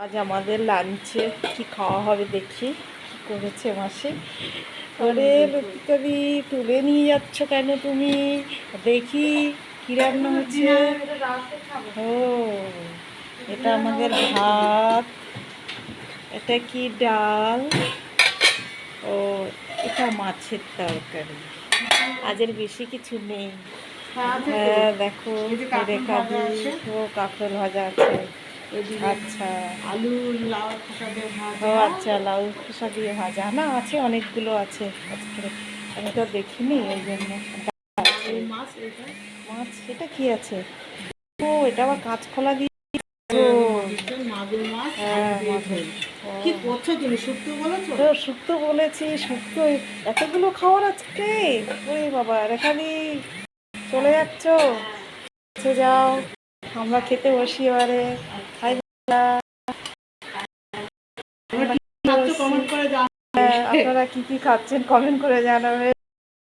আজ আমাদের লাঞ্চে কি খাওয়া হবে দেখি কি করেছে মাসি। ওরে লক্ষ্মী, তুলে নিয়ে যাচ্ছ কেন তুমি? দেখি কি রান্না হচ্ছে। ও, এটা আমাদের ভাত, এটা কি ডাল, ও এটা মাছের তরকারি। আজের বেশি কিছু নেই। হ্যাঁ দেখো, রেখা দিয়ে ও কাঁকরোল ভাজা আছে। আচ্ছা, আলু লাউ খোসা দিয়ে ও ভাজা। আচ্ছা, লাউ খোসা দিয়ে ভাজা না আছে, অনেকগুলো আছে আজকে। আমি তো দেখিনি ওই জন্য। এই মাছ এটা মাছ, এটা কি আছে? ও, এটা আবার কাঁচকলা দিয়ে। ও মাগুর মাছ আলু হ্যাঁ, দিয়ে ঝোল। কি করছো তুমি, শুক্তো বলেছো? তো শুক্তো বলেছি, শুক্তো এতগুলো খাওয়ার আজকে। ওরে বাবা, রেখাদি চলে যাচ্ছ, যাও, আমরা খেতে বসি এবারে। খাই কমেন্ট করে জানাবে। আপনারা কি কি খাচ্ছেন কমেন্ট করে জানাবেন।